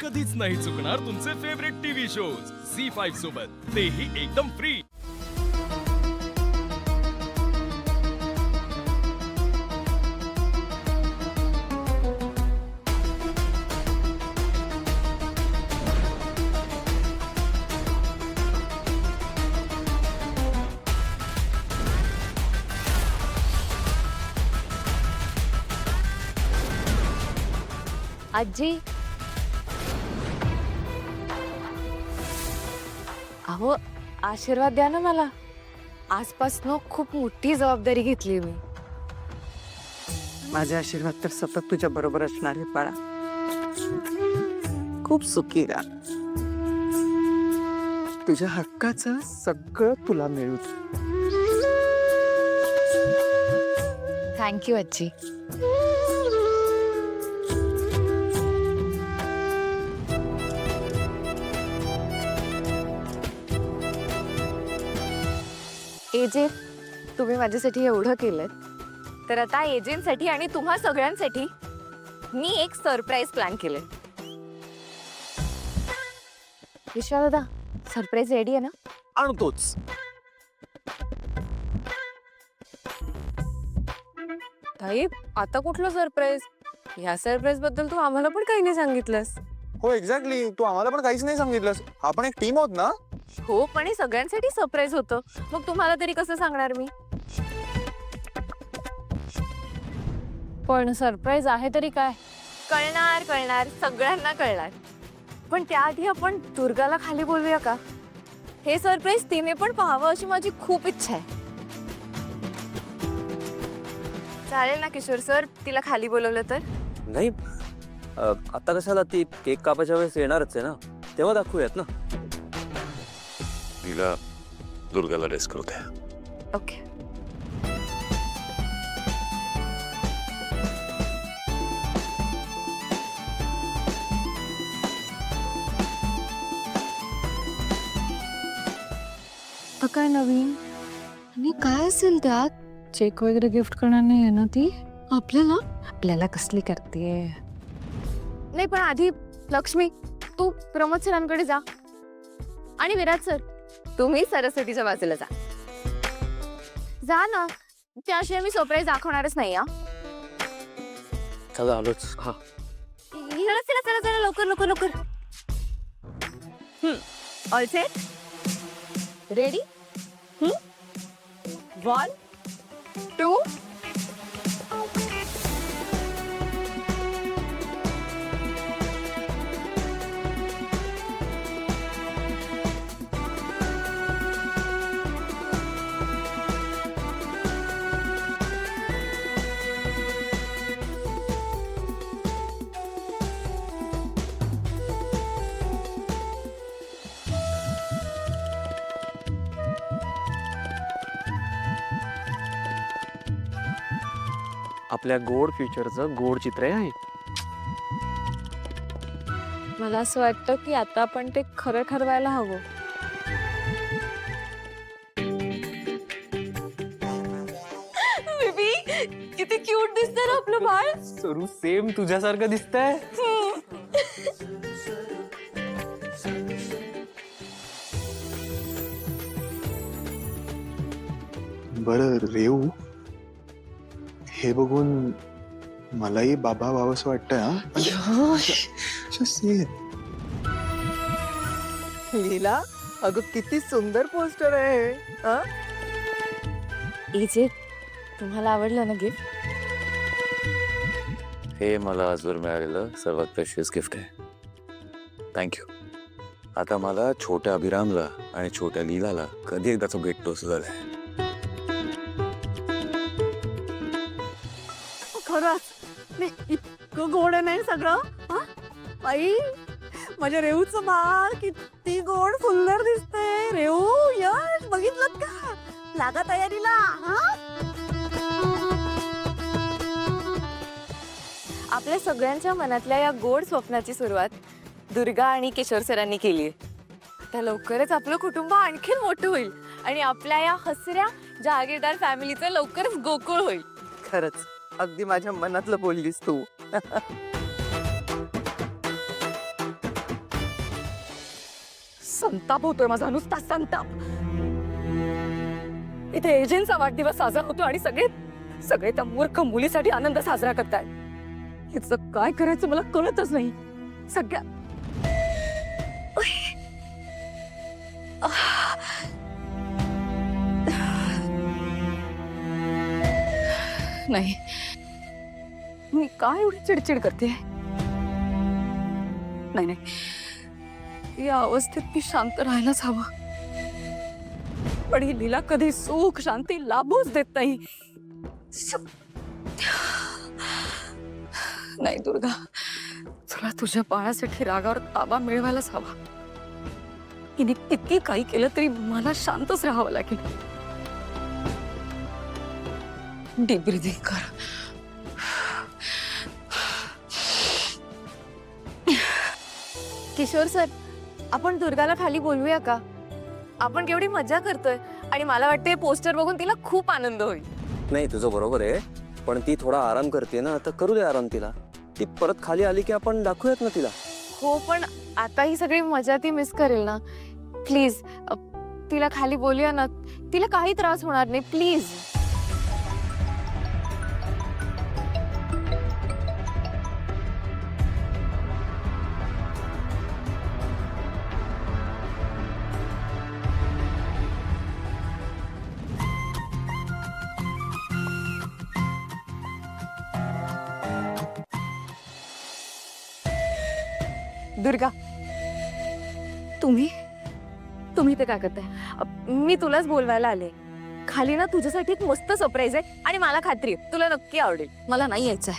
कधीच नाही चुकणार तुमचे फेवरेट टीव्ही शोज झी5 सोबत, तेही एकदम फ्री। आजी, अहो आशीर्वाद द्या ना मला। आजपासून खूप मोठी जबाबदारी घेतली मी। माझे आशीर्वाद तर सतत तुझ्या बरोबर असणार आहे बाळा। खूप सुखी राहा, तुझ्या हक्काचं सगळं तुला मिळू दे। थँक्यू आजी। एजे, तुम्ही माझ्यासाठी एवढं केलं, तर आता एजेंसाठी आणि तुम्हा सगळ्यांसाठी मी एक सरप्राईज प्लॅन केले। विश्वा दादा, सरप्राईज रेडी आहे ना? आणतोच। ताई, आता कुठलं सरप्राईज? ह्या सरप्राईज बद्दल तू आम्हाला पण काही नाही सांगितलंस। हो एक्झॅक्टली, तू आम्हाला पण काहीच नाही सांगितलंस। आपण एक टीम आहोत ना। हो, पण हे सगळ्यांसाठी सरप्राईज होतं, मग तुम्हाला तरी कसं सांगणार मी? पण सरप्राईज आहे तरी काय? कळणार कळणार, सगळ्यांना कळणार। पण त्याआधी आपण दुर्गाला खाली बोलूया का? हे सरप्राईज तिने पण पाहावं अशी माझी खूप इच्छा आहे। चालेल ना किशोर सर, तिला खाली बोलवलं तर? नाही, आता कशाला? ती केक कापायच्या वेळेस येणारच आहे ना, तेव्हा दाखवूयात ना। तिला दुर्गाला ड्रेस करू द्या। ओके। काय नवीन आणि काय असेल त्यात? चेक वगैरे गिफ्ट करणार नाही आहे ना ती आपल्याला? आपल्याला कसली करते? नाही, पण आधी लक्ष्मी, तू प्रमोद सरांकडे जा, आणि विराज सर, तुम्ही सरस्वतीच्या बाजूला जा। जा ना, त्याशिवाय मी सरप्राईज दाखवणारच नाही। चला आलोच। हा, चला चला चला चला, लवकर लवकर लवकर। All set? रेडी? 1 2 आपल्या गोड फ्युचरचं गोड चित्र आहे। मला असं वाटतं की आता आपण ते खरं ठरवायला हवं। बेबी, किती क्यूट दिसतंय ना आपलं बाळ। सरू सेम तुझ्यासारखं दिसतंय। बरं रेऊ, हे बघून मलाही बाबा व्हावंसं वाटतंय। हा Just say it. लीला, अगं किती सुंदर पोस्टर आहे हा? इजे, तुम्हाला आवडलं ना गिफ्ट? हे मला आजवर मिळालेलं सर्वात प्रेशियस गिफ्ट आहे। थँक्यू। आता मला छोट्या अभिरामला आणि छोट्या लीलाला कधी एकदाचा गेट टोस्ट झालाय। खरंच नाही, इतकं गोड नाही सगळं। हा आई, माझ्या रेऊचं बाळ किती गोड सुंदर दिसतंय। रेऊ, यश, बघितलं का? लागा तयारीला। हा, आपल्या सगळ्यांच्या मनातल्या या गोड स्वप्नाची सुरुवात दुर्गा आणि किशोर सरांनी केली आहे। आता लवकरच आपलं कुटुंब आणखीन मोठं होईल आणि आपल्या या हसऱ्या जहागीरदार फॅमिलीचं लवकरच गोकुळ होईल। खरंच अगदी माझ्या मनातलं बोललीस तू। संताप होतोय माझा, नुसता संताप. इथे एजंटचा वाढदिवस साजरा होतो आणि सगळे त्या मूर्ख मुलीसाठी आनंद साजरा करतायत. हिचं काय करायचं मला कळतच नाही. सगळ्या नाही, मी काय एवढी चिडचिड करते? नाही, या अवस्थेत मी शांत राहायलाच हवं. पण ही लीला कधी सुख शांती लाभूच देत नाही. नाही दुर्गा, तुला तुझ्या बाळासाठी रागावर ताबा मिळवायलाच हवा. हिने किती काही केलं तरी मला शांतच राहावं लागेल. डीप ब्रीदिंग कर. किशोर सर, आपण दुर्गाला खाली बोलवूया का? आपण केवढी मजा करतोय आणि मला वाटते पोस्टर बघून तिला खूप आनंद होईल. नाही तुझं बरोबर आहे, पण ती थोडा आराम करते ना, तर करू दे आराम तिला. ती परत खाली आली की आपण दाखवूयात ना तिला. हो, पण आता ही सगळी मजा ती मिस करेल ना. प्लीज तिला खाली बोलूया ना. तिला काही त्रास होणार नाही, प्लीज. दुर्गा, तुम्ही ते काय करताय? मी तुलाच बोलवायला आले. खाली ना तुझ्यासाठी एक मस्त सरप्राईज आहे आणि मला खात्री आहे तुला नक्की आवडेल. मला नाही यायचंय.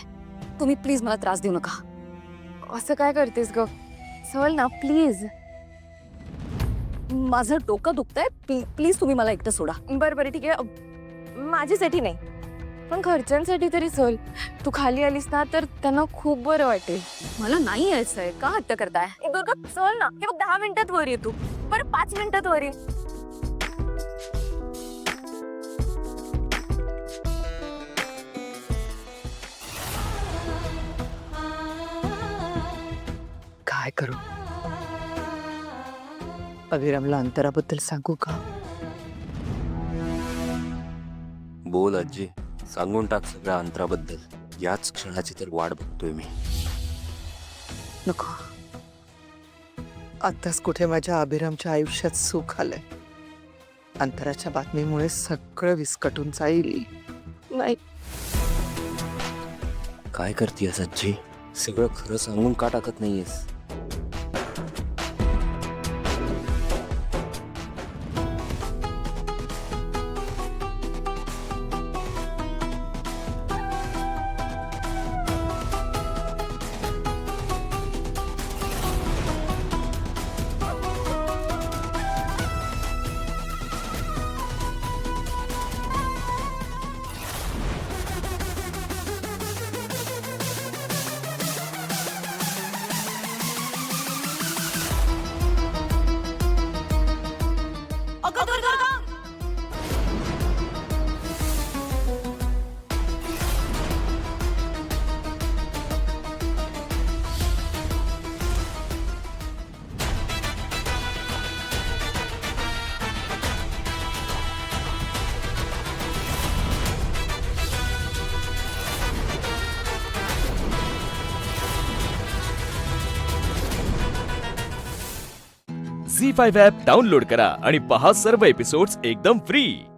तुम्ही प्लीज मला त्रास देऊ नका. असं काय करतेस ग? चल ना प्लीज. माझं डोकं दुखतंय. प्लीज तुम्ही मला एकटं सोडा. बरं बरं ठीक आहे. माझ्यासाठी नाही पण घरच्यांसाठी तरी चल. तू खाली आलीस ना तर त्यांना खूप बरं वाटेल. मला नाही यायचंय. का हट्ट करताय? दुर्गा चल ना. हे बघ 10 मिनिटात वर ये तू. बरं 5 मिनिटात वर ये. काय करू? अभिरामला अंतराबद्दल सांगू का? बोल आजी, सांगून टाक सगळ्या अंतराबद्दल. याच क्षणाची तर वाट बघतोय मी. नको. आताच कुठे माझ्या अभिरामच्या आयुष्यात सुख आलंय. अंतराच्या बातमीमुळे सगळं विस्कटून जाईल. नाही काय करतेयस आजी? सगळं खरं सांगून का टाकत नाहीयेस? झी5 ॲप डाउनलोड करा आणि पहा सर्व एपिसोड्स एकदम फ्री.